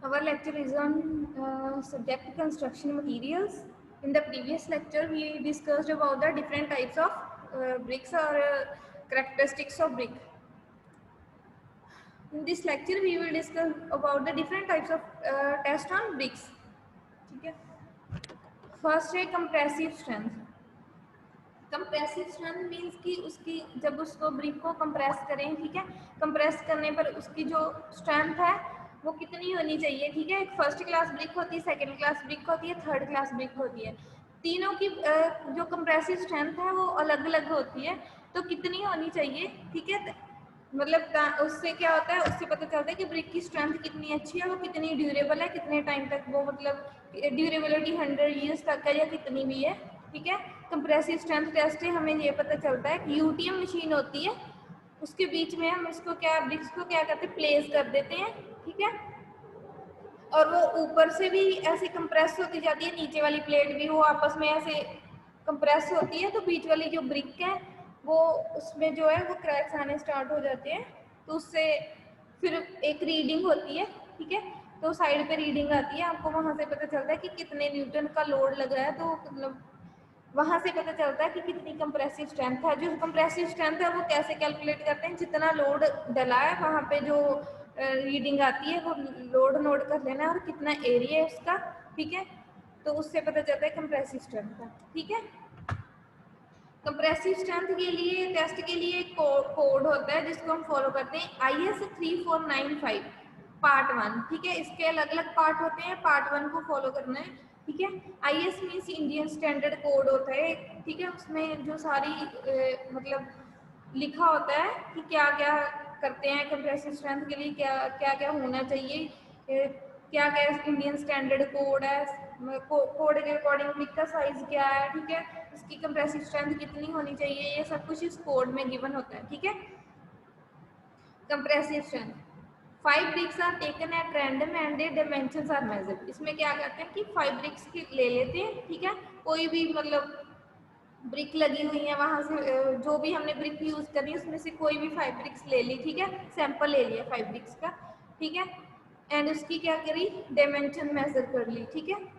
Our lecture is on subject construction materials. In the previous lecture, we discussed about the different types of bricks or characteristics of brick. In this lecture, we will discuss about the different types of test on bricks. ठीक है? First है compressive strength. Compressive strength means कि उसकी जब उसको brick को compress करें, ठीक है, कंप्रेस करने पर उसकी जो स्ट्रेंथ है वो कितनी होनी चाहिए, ठीक है। एक फर्स्ट क्लास ब्रिक होती है, सेकंड क्लास ब्रिक होती है, थर्ड क्लास ब्रिक होती है। तीनों की जो कंप्रेसिव स्ट्रेंथ है वो अलग अलग होती है, तो कितनी होनी चाहिए, ठीक है। मतलब उससे क्या होता है, उससे पता चलता है कि ब्रिक की स्ट्रेंथ कितनी अच्छी है, वो कितनी ड्यूरेबल है, कितने टाइम तक वो मतलब ड्यूरेबिलिटी 100 ईयर्स तक है या कितनी भी है, ठीक है। कंप्रेसिव स्ट्रेंथ टेस्ट से हमें ये पता चलता है कि यूटीएम मशीन होती है, उसके बीच में हम इसको क्या ब्रिक्स को क्या करते हैं, प्लेस कर देते हैं, ठीक है। और वो ऊपर से भी ऐसे कंप्रेस होती जाती है, नीचे वाली प्लेट भी वो आपस में ऐसे कंप्रेस होती है, तो बीच वाली जो ब्रिक है वो उसमें जो है वो क्रैक्स आने स्टार्ट हो जाते हैं, तो उससे फिर एक रीडिंग होती है, ठीक है। तो साइड पे रीडिंग आती है, आपको वहाँ से पता चलता है कि कितने न्यूटन का लोड लग रहा है, तो मतलब वहाँ से पता चलता है कि कितनी कंप्रेसिव स्ट्रेंथ है। जो कंप्रेसिव स्ट्रेंथ है वो कैसे कैलकुलेट करते हैं, जितना लोड डला है वहाँ पे जो रीडिंग आती है वो लोड नोट कर लेना है और कितना एरिया है उसका, ठीक है। तो उससे पता चलता है कंप्रेसिव स्ट्रेंथ का, ठीक है। कंप्रेसिव स्ट्रेंथ के लिए टेस्ट के लिए कोड होता है जिसको हम फॉलो करते हैं, IS 3495 पार्ट 1, ठीक है। इसके अलग अलग पार्ट होते हैं, पार्ट 1 को फॉलो करना है, ठीक है। IS means Indian standard code होता है, ठीक है। उसमें जो सारी मतलब लिखा होता है कि क्या क्या करते हैं कंप्रेसिव स्ट्रेंथ के लिए, क्या क्या क्या होना चाहिए, क्या क्या इंडियन स्टैंडर्ड कोड है, कोड के अकॉर्डिंग ब्रिक का साइज क्या है, ठीक है, इसकी कंप्रेसिव स्ट्रेंथ कितनी होनी चाहिए, ये सब कुछ इस कोड में गिवन होता है, ठीक है। Compressive strength 5 bricks are taken at random and their dimensions are measured. इसमें क्या करते हैं कि 5 ब्रिक्स ले लेते हैं, ठीक है। कोई भी मतलब ब्रिक लगी हुई है वहां से जो भी हमने ब्रिक यूज करनी है उसमें से कोई भी 5 ब्रिक्स ले ली, ठीक है, सैंपल ले लिया 5 ब्रिक्स का, ठीक है। एंड उसकी क्या करी, डायमेंशन मेजर कर ली, ठीक है।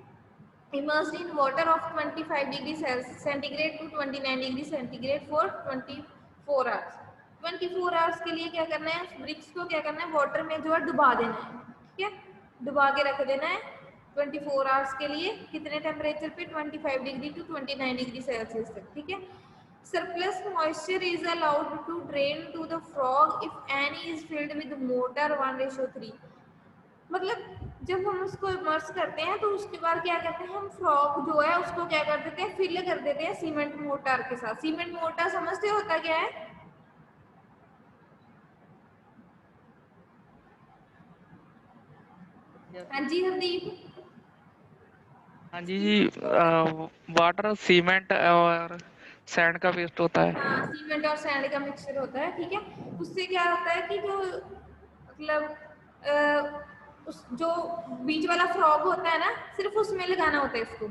immersed in water of 25 degree centigrade to 29 degree centigrade for 24 hours। 24 hours के लिए क्या करना है, उस ब्रिक्स को क्या करना है, वाटर में जो है डुबा देना है, ठीक है, डुबा के रख देना है 24 आवर्स के लिए। कितने टेम्परेचर पे, 25 डिग्री टू 29 डिग्री सेल्सियस तक, ठीक है। Surplus moisture is allowed to drain to the frog if any is filled with mortar 1:3। मतलब जब हम उसको इमर्स करते हैं तो उसके बाद क्या करते हैं, हम फ्रॉग जो है उसको क्या कर देते हैं, फिल कर देते हैं सीमेंट मोर्टार के साथ। सीमेंट मोर्टार समझते हो होता क्या है? हाँ जी हरदीप। हाँ जी जी। वाटर सीमेंट और सैंड का पेस्ट होता है। हाँ, सीमेंट और सैंड का मिक्सचर होता है, ठीक है। उससे क्या होता है कि जो मतलब उस जो बीच वाला फ्रॉग होता है ना, सिर्फ उसमें लगाना होता है इसको,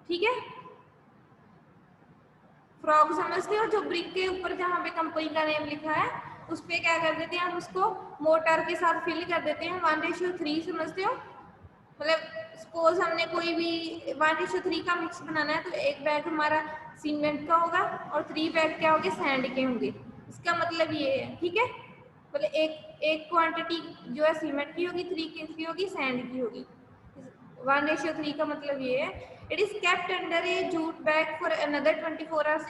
ठीक है। फ्रॉग समझते हो, जो ब्रिक के ऊपर जहाँ पे कंपनी का नेम लिखा है उस पर क्या कर देते हैं हम, उसको मोटर के साथ फिल कर देते हैं 1:3, समझते हो। मतलब सपोज हमने कोई भी 1:3 का मिक्स बनाना है, तो एक बैग हमारा सीमेंट का होगा और 3 बैग क्या होंगे, सैंड के होंगे। इसका मतलब ये है, ठीक है। मतलब एक क्वांटिटी जो है सीमेंट की होगी, 3 किसकी होगी, सैंड की होगी। 1:3 का मतलब ये है। It is kept under A jute bag for another 24 hours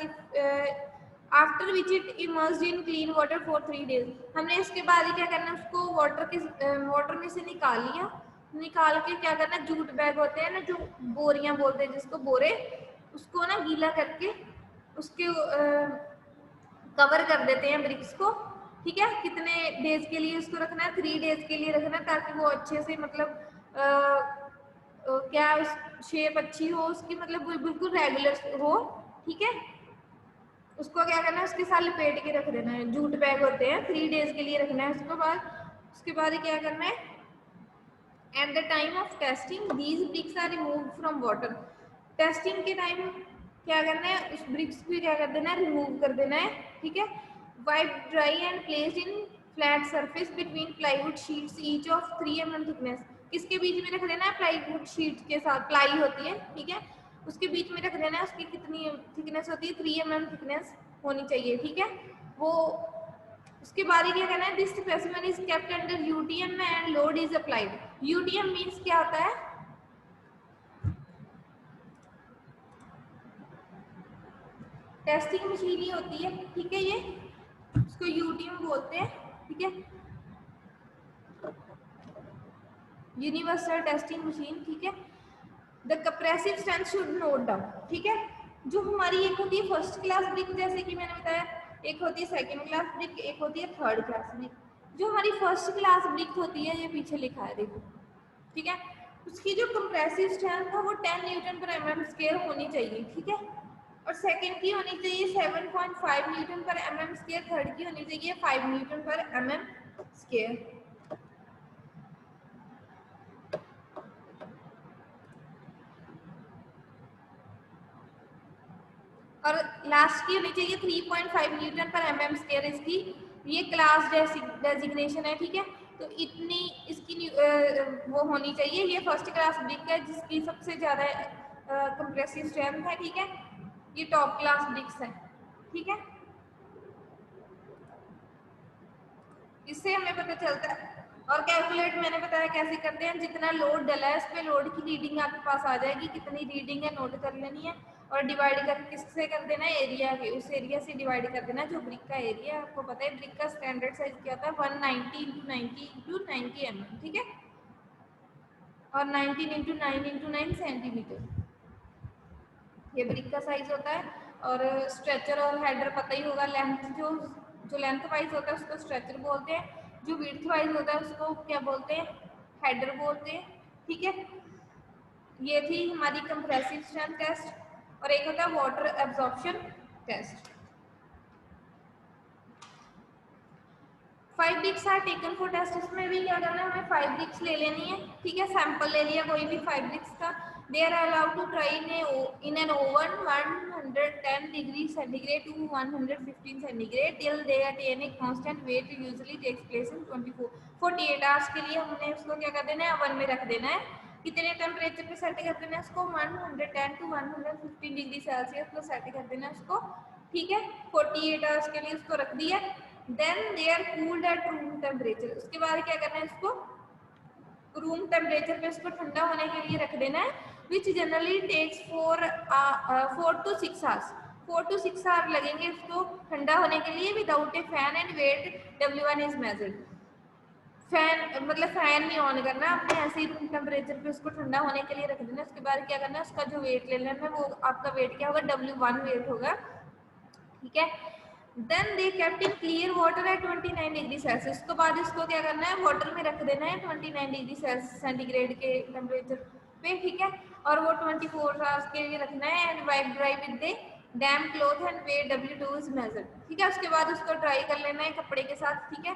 after which it immersed in clean water for 3 days. हमने इसके बाद ही क्या करना है, उसको वाटर में से निकाल लिया, निकाल के क्या करना है, जूट बैग होते हैं ना, जो बोरियां बोलते हैं जिसको, बोरे, उसको ना गीला करके उसके कवर कर देते हैं ब्रिक्स को, ठीक है। कितने डेज के लिए उसको रखना है, 3 डेज के लिए रखना है, ताकि वो अच्छे से मतलब क्या शेप अच्छी हो उसकी, मतलब बिल्कुल रेगुलर हो, ठीक है। उसको क्या करना है, उसके साथ लपेट के रख देना है, जूट बैग होते हैं, 3 डेज के लिए रखना है। उसके बाद क्या करना है, at the time of testing these bricks are removed from water. Testing के टाइम क्या करना है, उस ब्रिक्स को क्या कर देना है, रिमूव कर देना है, ठीक है। Wipe dry and placed in flat surface between plywood sheets each of 3 mm thickness, किसके बीच में रख देना है, प्लाईवुड शीट के साथ, प्लाई होती है, ठीक है, उसके बीच में रख देना है, उसकी कितनी थिकनेस होती है, 3 mm थिकनेस होनी चाहिए, ठीक है। वो उसके बाद ही क्या करना है, this specimen is kept under UTM and load is applied. UTM means क्या होता है, टेस्टिंग मशीन ही होती है, ठीक है, ये उसको यूटीएम बोलते हैं, ठीक है, यूनिवर्सल टेस्टिंग मशीन, ठीक है। The compressive strength should note down, ठीक है। जो हमारी एक होती है फर्स्ट क्लास ब्रिक, जैसे कि मैंने बताया, एक होती है सेकंड क्लास ब्रिक, एक होती है थर्ड क्लास ब्रिक। जो हमारी फर्स्ट क्लास ब्रिक होती है, ये पीछे लिखा है देखो, ठीक है, उसकी जो कंप्रेसिव स्ट्रेंथ है वो 10 न्यूटन पर एम स्क्वायर होनी चाहिए, ठीक है। और सेकंड की होनी चाहिए 7.5 न्यूटन पर एम स्क्वायर, थर्ड की होनी चाहिए 5 न्यूटन पर एम स्क्वायर। और लास्ट की होनी चाहिए 3.5 न्यूटन पर एम स्क्वायर, इसकी ये क्लास डेजिग्नेशन है, ठीक है। तो इतनी इसकी वो होनी चाहिए, ये फर्स्ट क्लास ब्रिक है जिसकी सबसे ज़्यादा कंप्रेसिव स्ट्रेंथ है, ठीक है, ये टॉप क्लास ब्रिक्स है, ठीक है। इससे हमें पता चलता है। और कैलकुलेट मैंने बताया कैसे करते हैं, जितना लोड डला है उस पर लोड की रीडिंग आपके पास आ जाएगी, कितनी रीडिंग है नोट कर लेनी है, और डिवाइड कर किससे कर देना है, एरिया के, उस एरिया से डिवाइड कर देना है जो ब्रिक का एरिया है। आपको पता है ब्रिक का स्टैंडर्ड साइज क्या होता है, 190 × 90 × 90 mm, ठीक है, और 19 × 9 × 9 सेंटीमीटर ये ब्रिक का साइज होता है। और स्ट्रेचर और हेडर पता ही होगा, लेंथ जो लेंथ वाइज होता है उसको स्ट्रेचर बोलते हैं, जो विड्थ वाइज होता है उसको क्या बोलते हैं, हेडर बोलते हैं, ठीक है। ये थी हमारी कंप्रेसिव स्ट्रेंथ टेस्ट। और एक होता है water absorption test. 5 bricks are taken for test, इसमें भी क्या करना है, हमें 5 ब्रिक्स ले लेनी है, ठीक है, सैंपल ले लिया कोई भी 5 ब्रिक्स का। They are allowed to dry in an oven 110 degree centigrade to 115 centigrade till they attain a constant weight, usually takes place in 48 hours के लिए हमने उसको क्या कर देना है, ओवन में रख देना है। कितने टेम्परेचर पे सेट कर देना है उसको, 110 टू 115 डिग्री सेल्सियस पे सेट कर देना है उसको, ठीक है। 48 आवर्स के लिए उसको रख दिया। Then they are cooled at room temperature, उसके बाद क्या करना है, इसको रूम टेम्परेचर पे इसको ठंडा होने के लिए रख देना है, which generally takes 4 to 6 hours. 4 to 6 hour लगेंगे इसको ठंडा होने के लिए, without a fan and weight W1 is measured. Fan मतलब फैन नहीं ऑन करना, आपने ऐसे ही रूम टेम्परेचर पे उसको ठंडा होने के लिए रख देना। उसके बाद क्या करना है, उसका जो वेट ले लेना है, वो आपका वेट क्या होगा, W1 वेट होगा, ठीक है। Then they kept in clear water at 29 degree Celsius, उसके बाद इसको क्या करना है, वाटर में रख देना है 29 डिग्री सेंटीग्रेड के टेम्परेचर पे, ठीक है। और वो 24 आवर्स के लिए रखना है, and wipe dry with the damp cloth and weight W2 is measured, ठीक है। उसके बाद उसको ड्राई कर लेना है कपड़े के साथ, ठीक है।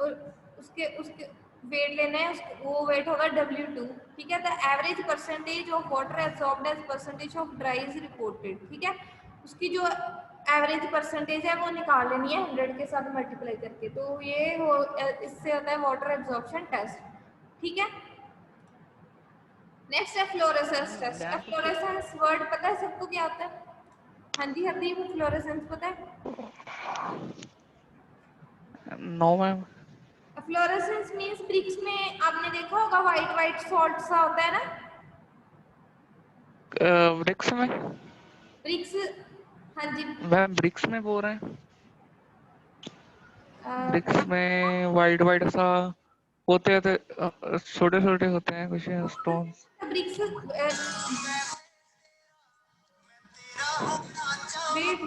और उसके उसके वेट लेना है, वो वेट होगा W2, ठीक है। The average percentage of water absorbed as percentage of dry is reported, ठीक है। उसकी जो एवरेज परसेंटेज है वो निकाल लेनी है 100 के साथ मल्टीप्लाई करके, तो ये वो इससे होता है वाटर एब्जॉर्प्शन टेस्ट, ठीक है। नेक्स्ट है फ्लोरेसेंस टेस्ट। अब फ्लोरेसेंस वर्ड पता है सबको क्या होता है, हाँ जी हरदीप, फ्लोरेसेंस पता है? No ma'am. Fluorescence means bricks में आपने देखा होगा व्हाइट व्हाइट सॉल्ट सा होता है ना ब्रिक्स में, ब्रिक्स, हाँ जी। मैम ब्रिक्स में बोल रहे हैं, ब्रिक्स हाँ, में वाइट वाइट सा होते होते छोटे छोटे होते हैं कुछ स्टोन्स। ब्रिक्स वेट,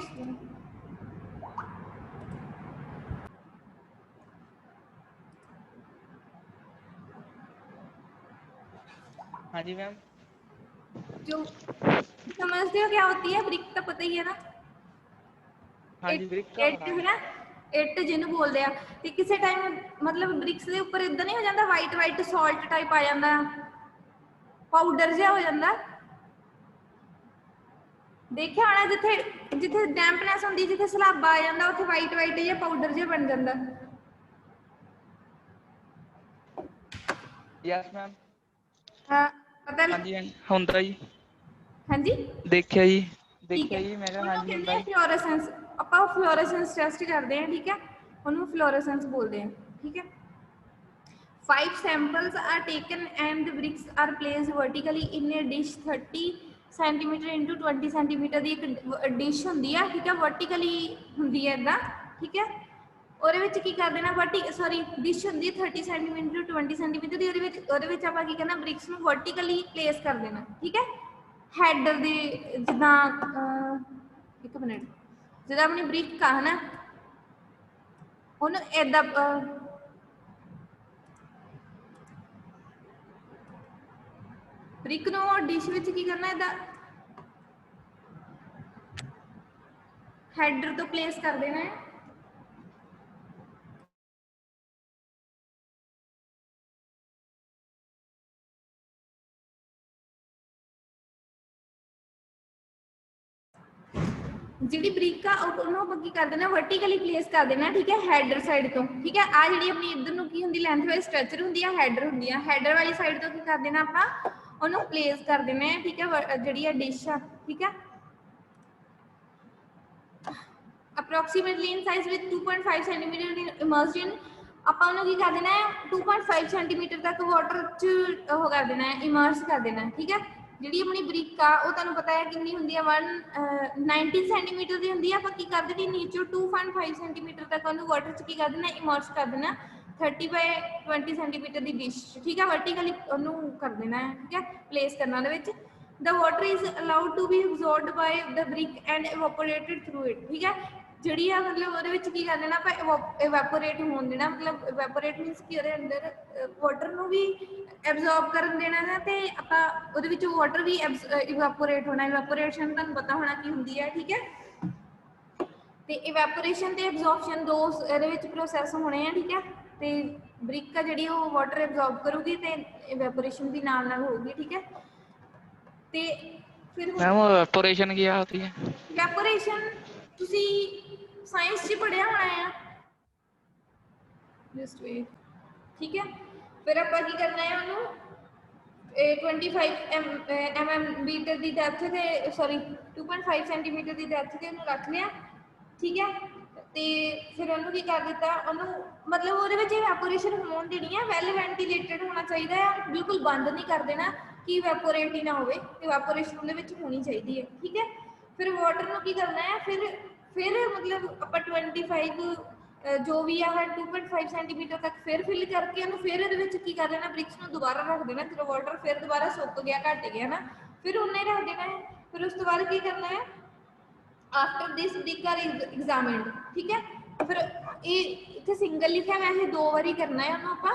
हाँ जी मैम। जो समझते हो क्या होती है ब्रिक, तो पता ही है ना, हाँ जी ब्रिक का ਇੱਟ पता है है। ना, ਇੱਟ ਜਿਹਨੂੰ ਬੋਲਦੇ ਆ, ਤੇ ਕਿਸੇ ਟਾਈਮ ਮਤਲਬ ਬ੍ਰਿਕਸ ਦੇ ਉੱਪਰ ਇਦਾਂ ਨਹੀਂ ਹੋ ਜਾਂਦਾ, ਵਾਈਟ ਵਾਈਟ ਸਾਲਟ ਟਾਈਪ ਆ ਜਾਂਦਾ, ਪਾਊਡਰ ਜਿਹਾ ਹੋ ਜਾਂਦਾ, ਦੇਖਿਆ ਹੋਣਾ, ਜਿੱਥੇ ਜਿੱਥੇ ਡੈਂਪਨੈਸ ਹੁੰਦੀ, ਜਿੱਥੇ ਸਲਾਬਾ ਆ ਜਾਂਦਾ ਉੱਥੇ ਵਾਈਟ ਵਾਈਟ ਜਿਹਾ ਪਾਊਡਰ ਜਿਹਾ ਬਣ ਜਾਂਦਾ। Yes ma'am. ਪਤਾ ਹਾਂਜੀ ਹੁੰਦਾ ਜੀ। ਹਾਂਜੀ ਦੇਖਿਆ ਜੀ ਠੀਕ ਹੈ, ਮੈਂ ਕਿਹਾ ਉਹਨੂੰ ਹਾਂਜੀ ਕਹਿੰਦੇ ਹੁੰਦਾ ਆ ਜੀ। ਫਲੋਰੈਸੈਂਸ। ਆਪਾਂ ਫਲੋਰੈਸੈਂਸ ਟੈਸਟ ਕਰਦੇ ਹਾਂ, ਠੀਕ ਹੈ, ਉਹਨੂੰ ਫਲੋਰੈਸੈਂਸ ਬੋਲਦੇ ਆ, ਠੀਕ ਹੈ। 5 samples are taken and the bricks are placed vertically in a dish 30 centimeter into 20 centimeter ਦੀ ਇੱਕ ਡਿਸ਼ ਹੁੰਦੀ ਆ, ਠੀਕ ਹੈ, ਵਰਟੀਕਲੀ ਹੁੰਦੀ ਹੈ ਇਦਾਂ, ਠੀਕ ਹੈ। ਉਹਦੇ ਵਿੱਚ ਕੀ ਕਰ ਦੇਣਾ, ਡਿਸ਼ ਹੁੰਦੀ 30 ਸੈਂਟੀਮੀਟਰ ਟੂ 20 ਸੈਂਟੀਮੀਟਰ ਦੀ, ਉਹਦੇ ਵਿੱਚ ਆਪਾਂ ਕੀ ਕਰਨਾ, ਬ੍ਰਿਕਸ ਨੂੰ ਵਰਟੀਕਲੀ ਪਲੇਸ ਕਰ ਦੇਣਾ, ਠੀਕ ਹੈ। ਹੈਡ ਦੇ ਜਿੱਦਾਂ ਇੱਕ ਮਿੰਟ, ਜਿੱਦਾਂ ਆਪਣੀ ਬ੍ਰਿਕ ਆ ਹਨਾ, ਉਹਨੂੰ ਏਦਾਂ ਬ੍ਰਿਕ ਨੂੰ ਡਿਸ਼ ਵਿੱਚ ਕੀ ਕਰਨਾ, ਏਦਾਂ ਹੈਡਰ ਤੋਂ ਪਲੇਸ ਕਰ ਦੇਣਾ ਹੈ। ਜਿਹੜੀ ਬ੍ਰਿਕ ਆ ਉਹਨੂੰ ਆਪਾਂ ਕੀ ਕਰ ਦੇਣਾ, ਵਰਟੀਕਲੀ ਪਲੇਸ ਕਰ ਦੇਣਾ, ਠੀਕ ਹੈ, ਹੈਡਰ ਸਾਈਡ ਤੋਂ, ਠੀਕ ਹੈ। ਆ ਜਿਹੜੀ ਆਪਣੀ ਇੱਧਰ ਨੂੰ ਕੀ ਹੁੰਦੀ, ਲੈਂਥ ਵਾਈਜ਼ ਸਟ੍ਰਕਚਰ ਹੁੰਦੀ ਆ, ਹੈਡਰ ਹੁੰਦੀ ਆ, ਹੈਡਰ ਵਾਲੀ ਸਾਈਡ ਤੋਂ ਕੀ ਕਰ ਦੇਣਾ, ਆਪਾਂ ਉਹਨੂੰ ਪਲੇਸ ਕਰ ਦੇਣਾ ਹੈ, ਠੀਕ ਹੈ, ਜਿਹੜੀ ਆ ਡਿਸ਼ ਆ, ਠੀਕ ਹੈ। approximately in size with 2.5 centimeter immersed in, ਆਪਾਂ ਉਹਨੂੰ ਕੀ ਕਰ ਦੇਣਾ ਹੈ, 2.5 ਸੈਂਟੀਮੀਟਰ ਤੱਕ ਵਾਟਰ 'ਚ ਉਹ ਕਰ ਦੇਣਾ ਹੈ, ਇਮਰਸ ਕਰ ਦੇਣਾ ਹੈ, ਠੀਕ ਹੈ। ਜਿਹੜੀ ਆਪਣੀ ਬ੍ਰਿਕ ਆ ਉਹ ਤੁਹਾਨੂੰ ਪਤਾ ਹੈ ਕਿੰਨੀ ਹੁੰਦੀ ਹੈ, 19 ਸੈਂਟੀਮੀਟਰ ਦੀ ਹੁੰਦੀ ਹੈ। ਆਪਾਂ ਕੀ ਕਰ ਦੇਣੀ, ਨੀਚੇ 2.5 ਸੈਂਟੀਮੀਟਰ ਤੱਕ ਉਹਨੂੰ ਵਾਟਰ 'ਚ ਕੀ ਕਰ ਦੇਣਾ, ਇਮਰਸ ਕਰ ਦੇਣਾ 30 ਬਾਈ 20 ਸੈਂਟੀਮੀਟਰ ਦੀ ਡਿਸ਼, ਠੀਕ ਹੈ, ਵਰਟੀਕਲੀ ਉਹਨੂੰ ਕਰ ਦੇਣਾ ਹੈ, ਠੀਕ ਹੈ, ਪਲੇਸ ਕਰਨਾ ਉਹਦੇ ਵਿੱਚ। The water is allowed to be absorbed by the brick and evaporated through it, ਠੀਕ ਹੈ। ਜਿਹੜੀ ਆ ਮਤਲਬ ਉਹਦੇ ਵਿੱਚ ਕੀ ਕਰ ਦੇਣਾ, ਆਪਾਂ ਇਵੈਪੋਰੇਟ ਹੋਣ ਦੇਣਾ, ਮਤਲਬ ਇਵੈਪੋਰੇਟ ਮੀਨਸ ਕਿ ਉਹਦੇ ਅੰਦਰ ਵਾਟਰ ਨੂੰ ਵੀ ਐਬਜ਼ੌਰਬ ਕਰਨ ਦੇਣਾ ਹੈ, ਤੇ ਆਪਾਂ ਉਹਦੇ ਵਿੱਚ ਵਾਟਰ ਵੀ ਇਵੈਪੋਰੇਟ ਹੋਣਾ। ਇਵੈਪੋਰੇਸ਼ਨ ਤੁਹਾਨੂੰ ਪਤਾ ਹੋਣਾ ਕੀ ਹੁੰਦੀ ਹੈ, ਠੀਕ ਹੈ। ਤੇ ਇਵੈਪੋਰੇਸ਼ਨ ਤੇ ਐਬਜ਼ੌਰਪਸ਼ਨ ਦੋ ਇਹਦੇ ਵਿੱਚ ਪ੍ਰੋਸੈਸ ਹੋਣੇ ਆ, ਠੀਕ ਹੈ। ਤੇ ਬ੍ਰਿਕ ਆ ਜਿਹੜੀ ਉਹ ਵਾਟਰ ਐਬਜ਼ੌਰਬ ਕਰੂਗੀ ਤੇ ਇਵੈਪੋਰੇਸ਼ਨ ਵੀ ਨਾਲ ਨਾਲ ਹੋਊਗੀ, ਠੀਕ ਹੈ। ਤੇ ਫਿਰ ਮੈਮ ਇਵੈਪੋਰੇਸ਼ਨ ਕੀ ਹੋਤੀ ਹੈ? ਇਵੈਪੋਰੇਸ਼ਨ ਤੁਸੀਂ ਸਾਇੰਸ 'ਚ ਪੜ੍ਹਿਆ ਹੋਣਾ ਆ, ਜਸਟ ਵੇਟ, ਠੀਕ ਹੈ। ਫਿਰ ਆਪਾਂ ਕੀ ਕਰਨਾ ਹੈ, ਉਹਨੂੰ 25 mm ਦੀ ਡੈਪਥ ਤੇ 2.5 ਸੈਂਟੀਮੀਟਰ ਦੀ ਡੈਪਥ ਤੇ ਉਹਨੂੰ ਰੱਖ ਲਿਆ, ਠੀਕ ਹੈ। ਤੇ ਫਿਰ ਉਹਨੂੰ ਕੀ ਕਰ ਦਿੱਤਾ, ਉਹਨੂੰ ਮਤਲਬ ਉਹਦੇ ਵਿੱਚ ਇਵੈਪੋਰੇਸ਼ਨ ਹੋਣ ਦੇਣੀ ਹੈ, ਵੈਲ ਵੈਂਟੀਲੇਟਡ ਹੋਣਾ ਚਾਹੀਦਾ ਹੈ, ਬਿਲਕੁਲ ਬੰਦ ਨਹੀਂ ਕਰ ਦੇਣਾ ਕਿ ਇਵੈਪੋਰੇਟ ਹੀ ਨਾ ਹੋਵੇ, ਇਵੈਪੋਰੇਸ਼ਨ ਉਹਦੇ ਵਿੱਚ ਹੋਣੀ ਚਾਹੀਦੀ ਹੈ, ਠੀਕ ਹੈ। ਫਿਰ ਵਾਟਰ ਨੂੰ ਕੀ ਕਰਨਾ ਹੈ, ਫਿਰ ਮਤਲਬ ਆਪਾਂ 25 ਜੋ ਵੀ ਆ 2.5 ਸੈਂਟੀਮੀਟਰ ਤੱਕ ਫਿਰ ਫਿਲ ਕਰਕੇ ਉਹਨੂੰ ਫਿਰ ਇਹਦੇ ਵਿੱਚ ਕੀ ਕਰ ਦੇਣਾ, ਬ੍ਰਿਕਸ ਨੂੰ ਦੁਬਾਰਾ ਰੱਖ ਦੇਣਾ। ਜਦੋਂ ਵਾਟਰ ਫਿਰ ਦੁਬਾਰਾ ਸੁੱਕ ਗਿਆ, ਘਟ ਗਿਆ ਨਾ, ਫਿਰ ਉਹਨੇ ਰੱਖ ਦੇਣਾ ਹੈ। ਫਿਰ ਉਸ ਤੋਂ ਬਾਅਦ ਕੀ ਕਰਨਾ ਹੈ, ਆਫਟਰ ਦਿਸ ਬ੍ਰਿਕ ਆਰ ਐਗਜ਼ਾਮਿਨਡ, ਠੀਕ ਹੈ। ਫਿਰ ਇਹ ਇੱਥੇ ਸਿੰਗਲ ਲਿਖਿਆ, ਵੈਸੇ 2 ਵਾਰੀ ਕਰਨਾ ਹੈ ਉਹਨੂੰ ਆਪਾਂ।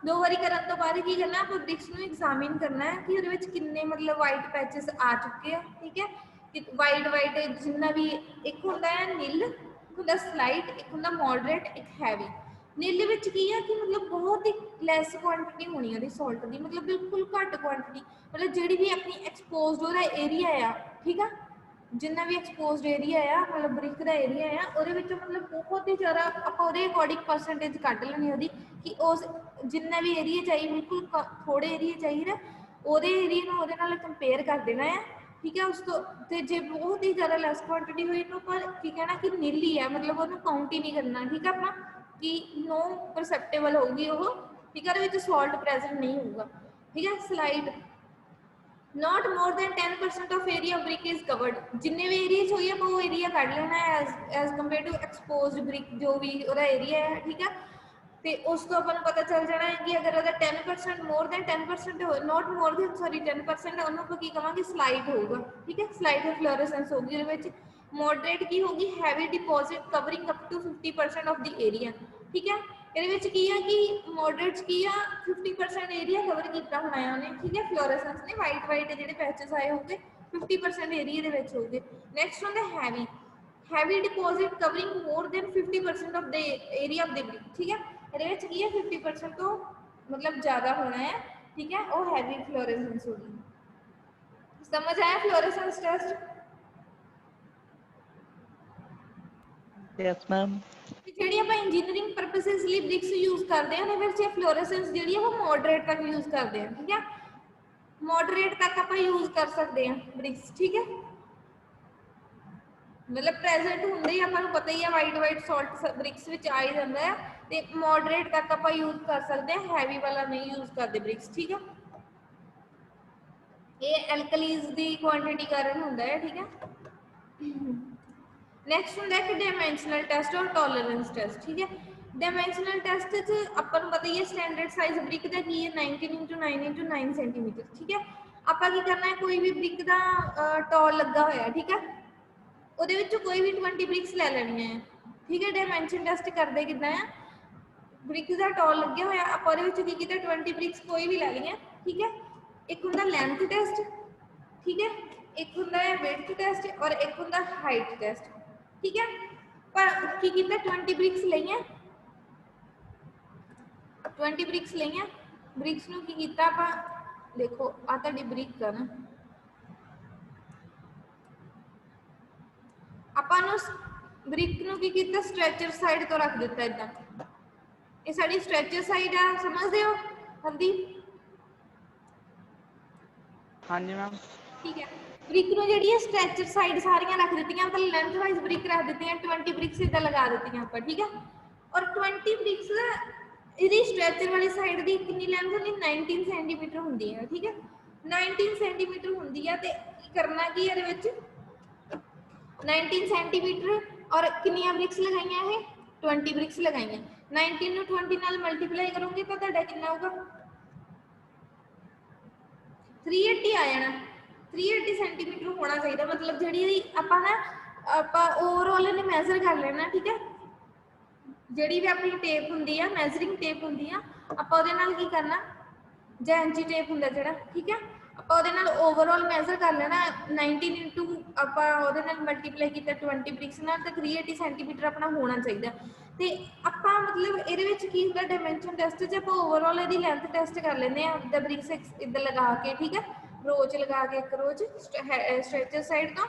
2 ਵਾਰੀ ਕਰਨ ਤੋਂ ਬਾਅਦ ਕੀ ਕਰਨਾ, ਆਪਾਂ ਬ੍ਰਿਕਸ ਨੂੰ ਐਗਜ਼ਾਮਿਨ ਕਰਨਾ ਹੈ ਕਿ ਉਹਦੇ ਵਿੱਚ ਕਿੰਨੇ ਮਤਲਬ ਵਾਈਟ ਪੈਚਸ ਆ ਚੁੱਕੇ ਆ, ਠੀਕ ਹੈ। ਵਾਈਟ ਜਿੰਨਾ ਵੀ, ਇੱਕ ਹੁੰਦਾ ਹੈ ਨਿਲ, ਇੱਕ ਹੁੰਦਾ ਸਲਾਈਟ, ਇੱਕ ਹੁੰਦਾ ਮੋਡਰੇਟ, ਇੱਕ ਹੈਵੀ। ਨੀਲੇ ਵਿੱਚ ਕੀ ਆ ਕਿ ਮਤਲਬ ਬਹੁਤ ਹੀ ਲੈਸ ਕੁਆਂਟੀਟੀ ਹੋਣੀ ਉਹਦੀ ਸੋਲਟ ਦੀ, ਮਤਲਬ ਬਿਲਕੁਲ ਘੱਟ ਕੁਆਂਟੀਟੀ, ਮਤਲਬ ਜਿਹੜੀ ਵੀ ਆਪਣੀ ਐਕਸਪੋਜ਼ਡ ਉਹਦਾ ਏਰੀਆ ਆ, ਠੀਕ ਆ, ਜਿੰਨਾ ਵੀ ਐਕਸਪੋਜ਼ਡ ਏਰੀਆ ਆ, ਮਤਲਬ ਬ੍ਰਿਕ ਦਾ ਏਰੀਆ ਆ, ਉਹਦੇ ਵਿੱਚੋਂ ਮਤਲਬ ਬਹੁਤ ਹੀ ਜ਼ਿਆਦਾ ਆਪਾਂ ਉਹਦੇ ਅਕੋਰਡਿੰਗ ਪਰਸੈਂਟੇਜ ਕੱਢ ਲੈਣੀ ਉਹਦੀ, ਕਿ ਉਸ ਜਿੰਨਾ ਵੀ ਏਰੀਆ ਚਾਹੀਦਾ, ਬਿਲਕੁਲ ਥੋੜੇ ਏਰੀਆ ਚਾਹੀਦਾ, ਉਹਦੇ ਏਰੀਆ ਨੂੰ ਉਹਦੇ ਨਾਲ ਕੰਪੇਅਰ ਕਰ ਦੇਣਾ ਆ, ਠੀਕ ਹੈ। ਉਸ ਤੋਂ ਤੇ ਜੇ ਬਹੁਤ ਹੀ ਜ਼ਿਆਦਾ ਲੈਸ ਕੁਆਂਟੀਟੀ ਹੋਈ ਇਹਨੂੰ ਆਪਾਂ ਕੀ ਕਹਿਣਾ ਕਿ ਨੀਲੀ ਹੈ, ਮਤਲਬ ਉਹਨੂੰ ਕਾਊਂਟ ਹੀ ਨਹੀਂ ਕਰਨਾ, ਠੀਕ ਹੈ। ਆਪਾਂ ਕਿ ਨੋ ਪਰਸੈਪਟੇਬਲ ਹੋਊਗੀ ਉਹ, ਠੀਕ ਹੈ, ਉਹਦੇ ਵਿੱਚ ਸੋਲਟ ਪ੍ਰੈਜ਼ੈਂਟ ਨਹੀਂ ਹੋਊਗਾ, ਠੀਕ ਹੈ। Slide not more than 10% of area of brick is covered, ਜਿੰਨੇ ਵੀ ਏਰੀਆ 'ਚ ਹੋਈ ਆਪਾਂ ਉਹ ਏਰੀਆ ਕੱਢ ਲੈਣਾ as compare to exposed brick, ਜੋ ਵੀ ਉਹਦਾ ਏਰੀਆ ਹੈ, ਠੀਕ ਹੈ। ਤੇ ਉਸ ਤੋਂ ਆਪਾਂ ਨੂੰ ਪਤਾ ਚੱਲ ਜਾਣਾ ਹੈ ਕਿ ਅਗਰ ਉਹਦਾ 10% more than 10% note more than 10%, ਉਹਨੂੰ ਆਪਾਂ ਕੀ ਕਹਾਂਗੇ, ਸਲਾਈਡ ਹੋਊਗਾ, ਠੀਕ ਹੈ। ਸਲਾਈਡ ਫਲੋਰੈਸੈਂਸ ਹੋਊਗੀ ਉਹਦੇ ਵਿੱਚ। ਮੋਡਰੇਟ ਕੀ ਹੋਊਗੀ, heavy deposit covering up to 50% of the area, ਠੀਕ ਹੈ। ਇਹਦੇ ਵਿੱਚ ਕੀ ਆ ਕਿ ਮੋਡਰੇਟ ਕੀ ਆ, 50% ਏਰੀਆ ਕਵਰ ਕੀਤਾ ਹੋਣਾ ਹੈ ਉਹਨੇ, ਠੀਕ ਹੈ, ਫਲੋਰੈਸੈਂਸ ਨੇ। ਵਾਈਟ ਜਿਹੜੇ ਪੈਚਸ ਆਏ ਹੋਗੇ 50% ਏਰੀਆ ਦੇ ਵਿੱਚ ਹੋਗੇ। ਨੈਕਸਟ ਹੁੰਦਾ heavy deposit covering more than 50% of ਦੇ ਏਰੀਆ ਆਫ ਦੇ ਬ੍ਰਿਕ, ਠੀਕ ਹੈ। ਇਹਦੇ ਵਿੱਚ ਕੀ ਹੈ, 50% ਤੋਂ ਮਤਲਬ ਜ਼ਿਆਦਾ ਹੋਣਾ ਹੈ, ਠੀਕ ਹੈ, ਉਹ ਹੈਵੀ ਫਲੋਰੈਸੈਂਸ ਹੋਗੀ। ਸਮਝ ਆਇਆ ਫਲੋਰੈਸੈਂਸ ਟੈਸਟ? Yes ma'am. ਜਿਹੜੀ ਆਪਾਂ ਇੰਜੀਨੀਅਰਿੰਗ ਪਰਪਸਿਸ ਲਈ ਬ੍ਰਿਕਸ ਯੂਜ਼ ਕਰਦੇ ਹਾਂ ਉਹਦੇ ਵਿੱਚ ਫਲੋਰੈਸੈਂਸ ਜਿਹੜੀ ਹੈ ਉਹ ਮੋਡਰੇਟ ਤੱਕ ਯੂਜ਼ ਕਰਦੇ ਹਾਂ, ਠੀਕ ਹੈ, ਮੋਡਰੇਟ ਤੱਕ ਆਪਾਂ ਯੂਜ਼ ਕਰ ਸਕਦੇ ਹਾਂ ਬ੍ਰਿਕਸ, ਠੀਕ ਹੈ, मतलब प्रेजेंट ਹੁੰਦੇ ਹੀ ਆਪਾਂ ਨੂੰ ਪਤਾ ਹੀ ਹੈ ਵਾਈਟ ਸਾਲਟ ਬ੍ਰਿਕਸ ਵਿੱਚ ਆ ਹੀ ਜਾਂਦਾ ਹੈ ਤੇ ਮੋਡਰੇਟ ਤੱਕ ਆਪਾਂ ਯੂਜ਼ ਕਰ ਸਕਦੇ ਹਾਂ, ਹੈਵੀ ਵਾਲਾ ਨਹੀਂ ਯੂਜ਼ ਕਰਦੇ ਬ੍ਰਿਕਸ, ਠੀਕ ਹੈ, ਇਹ ਐਲਕਲੀਜ਼ ਦੀ ਕੁਆਂਟੀਟੀ ਕਾਰਨ ਹੁੰਦਾ ਹੈ, ਠੀਕ ਹੈ। ਨੈਕਸਟ ਹੁੰਦਾ ਹੈ ਕਿ ਡਾਇਮੈਂਸ਼ਨਲ ਟੈਸਟ ਔਰ ਟੋਲਰੈਂਸ ਟੈਸਟ, ਠੀਕ ਹੈ। ਡਾਇਮੈਂਸ਼ਨਲ ਟੈਸਟ 'ਚ ਆਪਾਂ ਨੂੰ ਪਤਾ ਹੀ ਹੈ ਸਟੈਂਡਰਡ ਸਾਈਜ਼ ਬ੍ਰਿਕ ਦਾ ਕੀ ਹੈ 19x9x9 ਸੈਂਟੀਮੀਟਰ, ਠੀਕ ਹੈ। ਆਪਾਂ ਕੀ ਕਰਨਾ ਹੈ ਕੋਈ ਵੀ ਬ੍ਰਿਕ ਦਾ ਟੋਲ ਲੱਗਾ ਹੋਇਆ, ਠੀਕ ਹੈ, ਉਹਦੇ ਵਿੱਚੋਂ ਕੋਈ ਵੀ 20 ਬ੍ਰਿਕਸ ਲੈ ਲੈਣੀਆਂ ਹੈ, ਠੀਕ ਹੈ। ਡਾਇਮੈਂਸ਼ਨ ਟੈਸਟ ਕਰਦੇ ਕਿੱਦਾਂ ਆ, ਬ੍ਰਿਕ ਦਾ ਟੋਲ ਲੱਗਿਆ ਹੋਇਆ ਆਪਾਂ ਉਹਦੇ ਵਿੱਚ ਕੀ ਕੀਤਾ 20 ਬ੍ਰਿਕਸ ਕੋਈ ਵੀ ਲੈ ਲਈਆਂ, ਠੀਕ ਹੈ। ਇੱਕ ਹੁੰਦਾ ਲੈਂਥ ਟੈਸਟ, ਠੀਕ ਹੈ, ਇੱਕ ਹੁੰਦਾ ਹੈ ਵਿਡਥ ਟੈਸਟ ਔਰ ਇੱਕ ਹੁੰਦਾ ਹਾਈਟ ਟੈਸਟ, ਠੀਕ ਹੈ। ਪਰ ਕੀ ਕੀਤਾ 20 ਬ੍ਰਿਕਸ ਲਈਆਂ, 20 ਬ੍ਰਿਕਸ ਲਈਆਂ, ਬ੍ਰਿਕਸ ਨੂੰ ਕੀ ਕੀਤਾ ਆਪਾਂ ਦੇਖੋ ਆ ਤੁਹਾਡੀ ਬ੍ਰਿਕ ਆ ਨਾ, ਆਪਾਂ ਨੂੰ ਬ੍ਰਿਕ ਨੂੰ ਕੀ ਕੀਤਾ ਸਟ੍ਰੈਚਰ ਸਾਈਡ ਤੋਂ ਰੱਖ ਦਿੱਤਾ ਇਦਾਂ, ਇਹ ਸਾਡੀ ਸਟ੍ਰੈਚਰ ਸਾਈਡ ਆ, ਸਮਝਦੇ ਹੋ ਹਰਦੀਪ? ਹਾਂਜੀ ਮੈਮ। ठीक है, ब्रिक ਨੂੰ ਜਿਹੜੀ ਹੈ ਸਟ੍ਰੈਚਰ ਸਾਈਡ ਸਾਰੀਆਂ ਰੱਖ ਦਿੱਤੀਆਂ, ਮਤਲਬ ਲੈਂਥ ਵਾਈਜ਼ ਬ੍ਰਿਕ ਰੱਖ ਦਿੱਤੀਆਂ, 20 ਬ੍ਰਿਕਸ ਇਦਾਂ ਲਗਾ ਦਿੱਤੀਆਂ ਆਪਾਂ, ਠੀਕ ਹੈ। ਔਰ 20 ਬ੍ਰਿਕਸ ਇਹਦੀ ਸਟ੍ਰੈਚਰ ਵਾਲੀ ਸਾਈਡ ਦੀ ਕਿੰਨੀ ਲੈਂਥ ਹੁੰਦੀ 19 ਸੈਂਟੀਮੀਟਰ ਹੁੰਦੀ ਹੈ, ਠੀਕ ਹੈ, 19 ਸੈਂਟੀਮੀਟਰ ਹੁੰਦੀ ਹੈ। ਤੇ ਕਰਨਾ ਕੀ ਇਹਦੇ ਵਿੱਚ 19 ਸੈਂਟੀਮੀਟਰ ਔਰ ਕਿੰਨੀਆਂ ਬ੍ਰਿਕਸ ਲਗਾਈਆਂ ਇਹ 20 ਬ੍ਰਿਕਸ ਲਗਾਈਆਂ, 19 ਨੂੰ 20 ਨਾਲ ਮਲਟੀਪਲਾਈ ਕਰੋਗੇ ਤਾਂ ਤੁਹਾਡਾ ਕਿੰਨਾ ਹੋਊਗਾ 380 ਆ ਜਾਣਾ, 380 ਸੈਂਟੀਮੀਟਰ ਹੋਣਾ ਚਾਹੀਦਾ, ਮਤਲਬ ਜਿਹੜੀ ਆਪਾਂ ਨਾ ਆਪਾਂ ਓਵਰਆਲ ਇਹਨੇ ਮੈਜ਼ਰ ਕਰ ਲੈਣਾ, ਠੀਕ ਹੈ। ਜਿਹੜੀ ਵੀ ਆਪਣੀ ਟੇਪ ਹੁੰਦੀ ਆ ਮੈਜ਼ਰਿੰਗ ਟੇਪ ਹੁੰਦੀ ਆ ਆਪਾਂ ਉਹਦੇ ਨਾਲ ਕੀ ਕਰਨਾ ਜਾਂ ਇੰਚੀ ਟੇਪ ਹੁੰਦਾ ਜਿਹੜਾ, ਠੀਕ ਹੈ, ਆਪਾਂ ਉਹਦੇ ਨਾਲ ਓਵਰਆਲ ਮੈਜ਼ਰ ਕਰ ਲੈਣਾ 19 ਇੰਟੂ ਆਪਾਂ ਉਹਦੇ ਨਾਲ ਮਲਟੀਪਲਾਈ ਕੀਤਾ 20 ਬ੍ਰਿਕਸ ਨਾਲ ਤਾਂ 380 ਸੈਂਟੀਮੀਟਰ ਆਪਣਾ ਹੋਣਾ ਚਾਹੀਦਾ। ਤੇ ਆਪਾਂ ਮਤਲਬ ਇਹਦੇ ਵਿੱਚ ਕੀ ਹੁੰਦਾ ਡਾਇਮੈਂਸ਼ਨ ਟੈਸਟ 'ਚ ਆਪਾਂ ਓਵਰਆਲ ਇਹਦੀ ਲੈਂਥ ਟੈਸਟ ਕਰ ਲੈਂਦੇ ਆ ਦ ਬ੍ਰਿਕਸ ਇੱਦਾਂ ਲਗਾ ਕੇ, ਠੀਕ ਹੈ, ਰੋਜ਼ ਲਗਾ ਕੇ ਇੱਕ ਰੋਜ਼ ਸਟ੍ਰੈਚਰ ਸਾਈਡ ਤੋਂ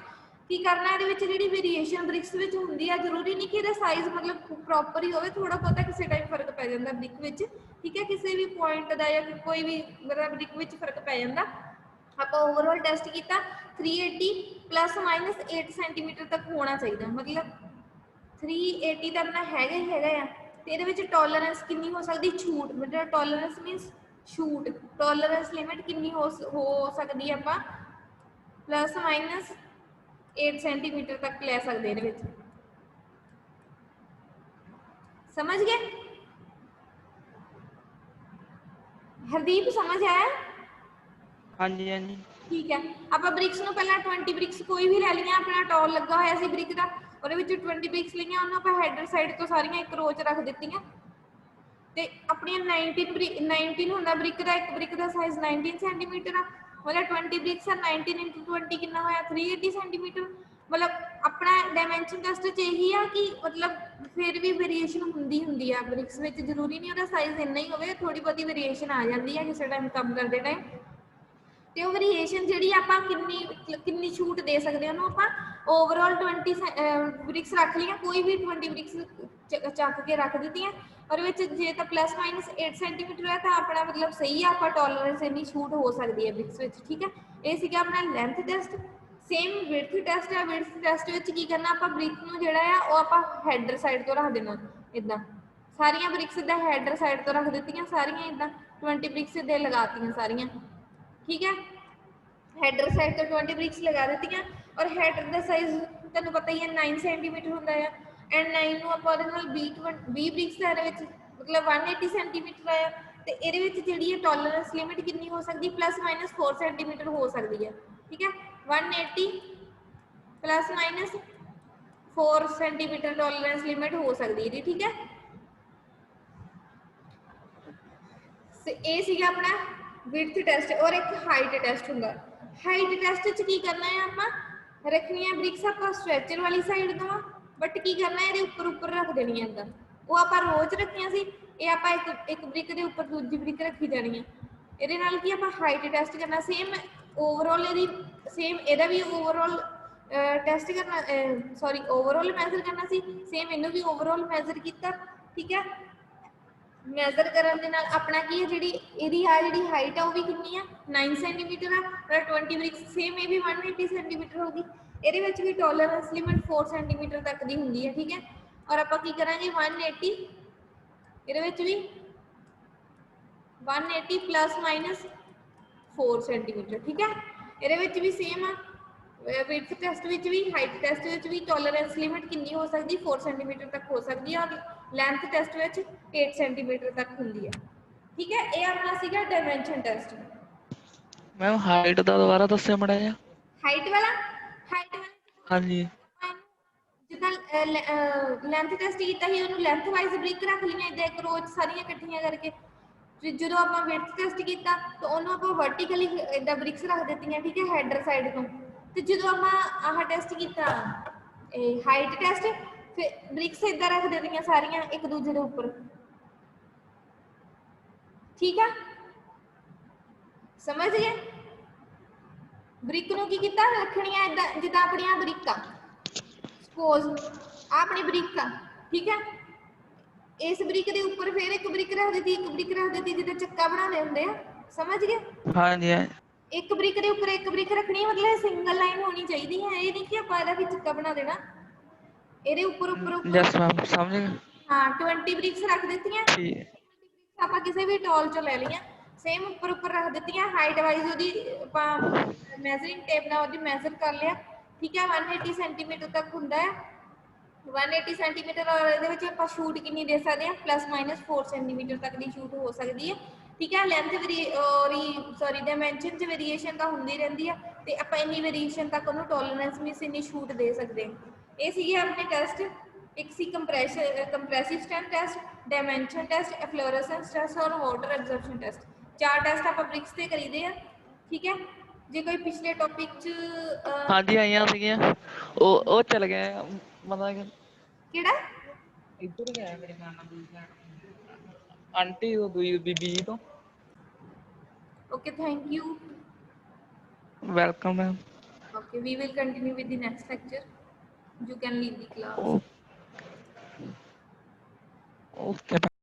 ਕੀ ਕਰਨਾ ਇਹਦੇ ਵਿੱਚ ਜਿਹੜੀ ਵੇਰੀਏਸ਼ਨ ਬ੍ਰਿਕਸ ਵਿੱਚ ਹੁੰਦੀ ਆ ਜ਼ਰੂਰੀ ਨਹੀਂ ਕਿ ਇਹਦਾ ਸਾਈਜ਼ ਮਤਲਬ ਪ੍ਰੋਪਰ ਹੀ ਹੋਵੇ, ਥੋੜਾ ਬਹੁਤਾ ਕਿਸੇ ਟਾਈਮ ਫਰਕ ਪੈ ਜਾਂਦਾ ਬ੍ਰਿਕ ਵਿੱਚ, ਠੀਕ ਹੈ, ਕਿਸੇ ਵੀ ਪੁਆਇੰਟ ਦਾ ਜਾਂ ਕੋਈ ਵੀ ਮਤਲਬ ਬ੍ਰਿਕ ਵਿੱਚ ਫਰਕ ਪੈ ਜਾਂਦਾ। ਆਪਾਂ ਓਵਰਆਲ ਟੈਸਟ ਕੀਤਾ 380 ਪਲੱਸ ਮਾਈਨਸ 8 ਸੈਂਟੀਮੀਟਰ ਤੱਕ ਹੋਣਾ ਚਾਹੀਦਾ, ਮਤਲਬ 380 ਤਾਂ ਆਪਣਾ ਹੈਗਾ ਹੀ ਹੈਗਾ ਆ। ਤੇ ਇਹਦੇ ਵਿੱਚ ਟੋਲਰੈਂਸ ਕਿੰਨੀ ਹੋ ਸਕਦੀ ਛੂਟ, ਮਤਲਬ ਟੋਲਰੈਂਸ ਮੀਨਸ ਛੂਟ, ਟੋਲਰੈਂਸ ਲਿਮਿਟ ਕਿੰਨੀ ਹੋ ਸਕਦੀ ਹੈ ਆਪਾਂ ਪਲੱਸ ਮਾਈਨਸ 8 ਸੈਂਟੀਮੀਟਰ ਤੱਕ ਲੈ ਸਕਦੇ ਇਹਦੇ ਵਿੱਚ, समझ गए हरदीप, समझ आया? हाँ जी हाँ जी ठीक है। ਆਪਾਂ ਬ੍ਰਿਕਸ ਨੂੰ ਪਹਿਲਾਂ 20 ਬ੍ਰਿਕਸ ਕੋਈ ਵੀ ਲੈ ਲਈਆਂ, ਆਪਣਾ ਟੋਲ ਲੱਗਾ ਹੋਇਆ ਸੀ ਬ੍ਰਿਕ ਦਾ, ਉਹਦੇ ਵਿੱਚ 20 ਬ੍ਰਿਕਸ ਲਈਆਂ, ਉਹਨੂੰ ਆਪਾਂ ਹੈਡਰ ਸਾਈਡ ਤੋਂ ਸਾਰੀਆਂ ਇੱਕ ਰੋ 'ਚ ਰੱਖ ਦਿੱਤੀਆਂ ਤੇ ਆਪਣੀਆਂ 19 ਹੁੰਦਾ ਬ੍ਰਿਕ ਦਾ, ਇੱਕ ਬ੍ਰਿਕ ਦਾ ਸਾਈਜ਼ 19 ਸੈਂਟੀਮੀਟਰ ਆ, ਮਤਲਬ 20 ਬ੍ਰਿਕਸ ਆ 19 into 20 ਕਿੰਨਾ ਹੋਇਆ 380 ਸੈਂਟੀਮੀਟਰ। ਮਤਲਬ ਆਪਣਾ ਡਾਇਮੈਂਸ਼ਨ ਟੈਸਟ 'ਚ ਇਹੀ ਆ ਕਿ ਮਤਲਬ ਫਿਰ ਵੀ ਵੇਰੀਏਸ਼ਨ ਹੁੰਦੀ ਆ ਬ੍ਰਿਕਸ ਵਿੱਚ, ਜ਼ਰੂਰੀ ਨਹੀਂ ਉਹਦਾ ਸਾਈਜ਼ ਇੰਨਾ ਹੀ ਹੋਵੇ, ਥੋੜੀ ਬਹੁਤੀ ਵੇਰੀਏਸ਼ਨ ਆ ਜਾਂਦੀ ਹੈ ਕਿਸੇ ਟਾਈਮ ਕੰਮ ਕਰਦੇ ਟਾਈਮ। ਤੇ ਉਹ ਵੇਰੀਏਸ਼ਨ ਜਿਹੜੀ ਆਪਾਂ ਕਿੰਨੀ ਛੂਟ ਦੇ ਸਕਦੇ ਉਹਨੂੰ ਆਪਾਂ ਓਵਰਆਲ 20 ਬ੍ਰਿਕਸ ਰੱਖ ਲਈਆਂ, ਕੋਈ ਵੀ 20 ਬ੍ਰਿਕਸ ਚੱਕ ਕੇ ਰੱਖ ਦਿੱਤੀਆਂ, ਔਰ ਵਿੱਚ ਜੇ ਤਾਂ ਪਲੱਸ ਮਾਈਨਸ 8 ਸੈਂਟੀਮੀਟਰ ਹੈ ਤਾਂ ਆਪਣਾ ਮਤਲਬ ਸਹੀ ਆ, ਆਪਾਂ ਟੋਲਰੈਂਸ ਇੰਨੀ ਛੂਟ ਹੋ ਸਕਦੀ ਹੈ ਬ੍ਰਿਕਸ ਵਿੱਚ, ਠੀਕ ਹੈ। ਇਹ ਸੀਗਾ ਆਪਣਾ length test. Same width test ਹੈ, ਵਿਡਥ ਟੈਸਟ ਵਿੱਚ ਕੀ ਕਰਨਾ ਆਪਾਂ ਬ੍ਰਿਕ ਨੂੰ ਜਿਹੜਾ ਆ ਉਹ ਆਪਾਂ ਹੈਡਰ ਸਾਈਡ ਤੋਂ ਰੱਖ ਦੇਣਾ, ਇਦਾਂ ਸਾਰੀਆਂ ਬ੍ਰਿਕਸ ਦਾ ਹੈਡਰ ਸਾਈਡ ਤੋਂ ਰੱਖ ਦਿੱਤੀਆਂ ਸਾਰੀਆਂ, ਇਦਾਂ 20 ਬ੍ਰਿਕਸ ਦੇ ਲਗਾਤੀਆਂ ਸਾਰੀਆਂ, ਠੀਕ ਹੈ। ਹੈਡਰ ਸਾਈਡ ਤੋਂ 20 ਬ੍ਰਿਕਸ ਲਗਾ ਦਿੱਤੀਆਂ ਔਰ ਹੈਡਰ ਦਾ ਸਾਈਜ਼ ਤੁਹਾਨੂੰ ਪਤਾ ਹੀ ਹੈ 9 ਸੈਂਟੀਮੀਟਰ ਹੁੰਦਾ ਆ, ਐਂਡ 9 ਨੂੰ ਆਪਾਂ ਉਹਦੇ ਨਾਲ 20 ਬ੍ਰਿਕਸ ਦਾ ਇਹਦੇ ਵਿੱਚ ਮਤਲਬ 180 ਸੈਂਟੀਮੀਟਰ ਆਇਆ, ਤੇ ਇਹਦੇ ਵਿੱਚ ਜਿਹੜੀ ਹੈ ਟੋਲਰੈਂਸ ਲਿਮਿਟ ਕਿੰਨੀ ਹੋ ਸਕਦੀ ਪਲੱਸ ਮਾਈਨਸ 4 ਸੈਂਟੀਮੀਟਰ ਹੋ ਸਕਦੀ ਹੈ, ਠੀਕ ਹੈ। 180 plus minus 4 centimetre tolerance limit ਹੋ ਸਕਦੀ ਇਹਦੀ, ਠੀਕ ਹੈ। ਇਹ ਸੀਗਾ ਆਪਣਾ ਵਿਡਥ ਟੈਸਟ ਔਰ ਇੱਕ ਹਾਈਟ ਟੈਸਟ ਹੁੰਦਾ। ਹਾਈਟ ਟੈਸਟ 'ਚ ਕੀ ਕਰਨਾ ਹੈ ਆਪਾਂ ਰੱਖਣੀਆਂ ਬ੍ਰਿਕਸ ਆਪਾਂ ਸਟ੍ਰੈਚਰ ਵਾਲੀ ਸਾਈਡ ਤੋਂ, ਬਟ ਕੀ ਕਰਨਾ ਇਹਦੇ ਉੱਪਰ ਰੱਖ ਦੇਣੀ ਹੈ ਇੱਦਾਂ, ਉਹ ਆਪਾਂ ਰੋਜ਼ ਰੱਖੀਆਂ ਸੀ, ਇਹ ਆਪਾਂ ਇੱਕ ਬ੍ਰਿਕ ਦੇ ਉੱਪਰ ਦੂਜੀ ਬ੍ਰਿਕ ਰੱਖੀ ਜਾਣੀ ਹੈ। ਇਹਦੇ ਨਾਲ ਕੀ ਆਪਾਂ ਹਾਈਟ ਟੈਸਟ ਕਰਨਾ, ਸੇਮ ਓਵਰਆਲ ਇਹਦੀ ਸੇਮ ਇਹਦਾ ਵੀ ਓਵਰਆਲ ਟੈਸਟ ਕਰਨਾ ਸੌਰੀ ਓਵਰਆਲ ਮੈਜ਼ਰ ਕਰਨਾ ਸੀ, ਸੇਮ ਇਹਨੂੰ ਵੀ ਓਵਰਆਲ ਮੈਜ਼ਰ ਕੀਤਾ। ਠੀਕ ਹੈ, ਮੈਜ਼ਰ ਕਰਨ ਦੇ ਨਾਲ ਆਪਣਾ ਕੀ ਹੈ, ਜਿਹੜੀ ਇਹਦੀ ਆ ਜਿਹੜੀ ਹਾਈਟ ਆ ਉਹ ਵੀ ਕਿੰਨੀ ਆ 9 ਸੈਂਟੀਮੀਟਰ ਆ, ਪਰ 20 ਬ੍ਰਿਕਸ ਸੇਮ ਇਹ ਵੀ 180 ਸੈਂਟੀਮੀਟਰ ਹੋਗੀ। ਇਹਦੇ ਵਿੱਚ ਵੀ ਟੋਲਰੈਂਸ ਲਿਮਿਟ 4 ਸੈਂਟੀਮੀਟਰ ਤੱਕ ਦੀ ਹੁੰਦੀ ਹੈ। ਠੀਕ ਹੈ, ਔਰ ਆਪਾਂ ਕੀ ਕਰਾਂਗੇ 180, ਇਹਦੇ ਵਿੱਚ ਵੀ 180 ਪਲੱਸ ਮਾਈਨਸ 4 ਸੈਂਟੀਮੀਟਰ। ਠੀਕ ਹੈ, ਇਹਦੇ ਵਿੱਚ ਵੀ ਸੇਮ ਆ, ਵਿਡਥ ਟੈਸਟ ਵਿੱਚ ਵੀ ਹਾਈਟ ਟੈਸਟ ਵਿੱਚ ਵੀ ਟੋਲਰੈਂਸ ਲਿਮਿਟ ਕਿੰਨੀ ਹੋ ਸਕਦੀ 4 ਸੈਂਟੀਮੀਟਰ ਤੱਕ ਹੋ ਸਕਦੀ ਹੈ, ਔਰ ਲੈਂਥ ਟੈਸਟ ਵਿੱਚ 8 ਸੈਂਟੀਮੀਟਰ ਤੱਕ ਹੁੰਦੀ ਹੈ। ਠੀਕ ਹੈ, ਇਹ ਆਪਣਾ ਸੀਗਾ ਡਾਇਮੈਂਸ਼ਨ ਟੈਸਟ। ਮੈਮ ਹਾਈਟ ਦਾ ਦੁਬਾਰਾ ਦੱਸਿਓ ਮਾੜਾ ਜਿਹਾ। ਹਾਈਟ ਵਾਲਾ, ਹਾਈਟ ਵਾਲਾ ਹਾਂਜੀ ਜਿੱਦਾਂ ਲੈਂਥ ਟੈਸਟ ਕੀਤਾ ਸੀ, ਉਹਨੂੰ ਲੈਂਥ ਵਾਈਜ਼ ਬ੍ਰਿਕ ਰੱਖ ਲਈਆਂ ਇਦਾਂ ਇੱਕ ਰੋਜ਼ ਸਾਰੀਆਂ ਇਕੱਠੀਆਂ ਕਰਕੇ। ਫਿਰ ਜਦੋਂ ਆਪਾਂ ਵਿਡਥ ਟੈਸਟ ਕੀਤਾ ਤਾਂ ਉਹਨੂੰ ਆਪਾਂ ਵਰਟੀਕਲੀ ਇਦਾਂ ਬ੍ਰਿਕਸ ਰੱਖ ਦਿੱਤੀਆਂ। ਠੀਕ ਹੈ, ਹੈਡਰ ਸਾਈਡ ਤੋਂ। ਤੇ ਜਦੋਂ ਆਪਾਂ ਆਹ ਟੈਸਟ ਕੀਤਾ ਇਹ ਹਾਈਟ ਟੈਸਟ, ਫਿਰ ਬ੍ਰਿਕਸ ਇਦਾਂ ਰੱਖ ਦਿੱਤੀਆਂ ਸਾਰੀਆਂ ਇੱਕ ਦੂਜੇ ਦੇ ਉੱਪਰ। ਠੀਕ ਆ, ਸਮਝ ਗਏ? ਬ੍ਰਿਕ ਨੂੰ ਕੀ ਕੀਤਾ, ਰੱਖਣੀਆਂ ਇਦਾਂ ਜਿੱਦਾਂ ਆਪਣੀਆਂ ਬ੍ਰਿਕ ਆ, ਸਪੋਜ਼ ਆ ਆਪਣੀ ਬ੍ਰਿਕ ਆ। ਠੀਕ ਹੈ, ਇਸ ਬ੍ਰਿਕ ਦੇ ਉੱਪਰ ਫਿਰ ਇੱਕ ਬ੍ਰਿਕ ਰੱਖ ਦਿੱਤੀ, ਇੱਕ ਬ੍ਰਿਕ ਰੱਖ ਦਿੱਤੀ, ਜਿੱਦਾਂ ਚੱਕਾ ਬਣਾਉਂਦੇ ਹੁੰਦੇ ਆ। ਸਮਝ ਗਏ? ਹਾਂਜੀ ਇੱਕ ਬ੍ਰਿਕ ਦੇ ਉੱਪਰ ਇੱਕ ਬ੍ਰਿਕ ਰੱਖਣੀ, ਮਤਲਬ ਸਿੰਗਲ ਲਾਈਨ ਹੋਣੀ ਚਾਹੀਦੀ ਹੈ, ਇਹ ਨਹੀਂ ਕਿ ਆਪਾਂ ਇਹਦਾ ਵੀ ਚੱਕਾ ਬਣਾ ਦੇਣਾ। ਇਹਦੇ ਉੱਪਰ ਉੱਪਰ ਉੱਪਰ ਯਸ ਮੈਮ ਸਮਝ ਗਏ। ਹਾਂ 20 ਬ੍ਰਿਕਸ ਰੱਖ ਦਿੱਤੀਆਂ, ਠੀਕ ਆਪਾਂ ਕਿਸੇ ਵੀ ਟੋਲ ਚੋਂ ਲੈ ਲਈਆਂ, ਸੇਮ ਉੱਪਰ ਉੱਪਰ ਰੱਖ ਦਿੱਤੀਆਂ। ਹਾਈਟ ਵਾਈਜ਼ ਉਹਦੀ ਆਪਾਂ ਮੈਜ਼ਰਿੰਗ ਟੇਪ ਨਾਲ ਉਹਦੀ ਮੈਜ਼ਰ ਕਰ ਲਿਆ। ਠੀਕ ਹੈ, 180 ਸੈਂਟੀਮੀਟਰ ਤੱਕ ਹੁੰਦਾ ਹੈ, 180 ਸੈਂਟੀਮੀਟਰ। ਔਰ ਇਹਦੇ ਵਿੱਚ ਆਪਾਂ ਸ਼ੂਟ ਕਿੰਨੀ ਦੇ ਸਕਦੇ ਹਾਂ, ਪਲੱਸ ਮਾਈਨਸ 4 ਸੈਂਟੀਮੀਟਰ ਤੱਕ ਦੀ ਸ਼ੂਟ ਹੋ ਸਕਦੀ ਹੈ। ਠੀਕ ਹੈ, ਲੈਂਥ ਸੌਰੀ ਡਾਇਮੈਂਸ਼ਨ 'ਚ ਵੇਰੀਏਸ਼ਨ ਤਾਂ ਹੁੰਦੀ ਰਹਿੰਦੀ ਆ, ਤੇ ਆਪਾਂ ਇੰਨੀ ਵੇਰੀਏਸ਼ਨ ਤੱਕ ਉਹਨੂੰ ਟੋਲਰੈਂਸ ਮੀਨਸ ਇੰਨੀ ਛੂਟ ਦੇ ਸਕਦੇ ਹਾਂ। ਇਹ ਸੀਗੇ ਆਪਣੇ ਟੈਸਟ, ਇੱਕ ਸੀ ਕੰਪਰੈਸਿਵ strength test, dimension test, ਐਫਲੋਰੈਂਸ test ਔਰ ਵਾਟਰ ਐਬਜ਼ਰਪਸ਼ਨ ਟੈਸਟ। 4 ਟੈਸਟ ਆਪਾਂ ਬ੍ਰਿਕਸ ਤੇ ਕਰੀਦੇ ਆ। ਠੀਕ ਹੈ, ਜੇ ਕੋਈ ਪਿਛਲੇ ਟੌਪਿਕ 'ਚ ਹਾਂਜੀ ਆਈਆਂ ਸੀਗੀਆਂ, ਉਹ ਚਲ ਗਏ ਮਤਲਬ ਕਿ ਕਿਹੜਾ ਇੱਧਰ ਗਿਆ ਮੇਰੇ ਨਾਲ ਆਂਟੀ ਉਹ ਦੂਈ ਬੀਬੀ ਜੀ ਤੋਂ। Okay, thank you. Welcome ma'am. Okay, we will continue with the next lecture. You can leave the class. Okay.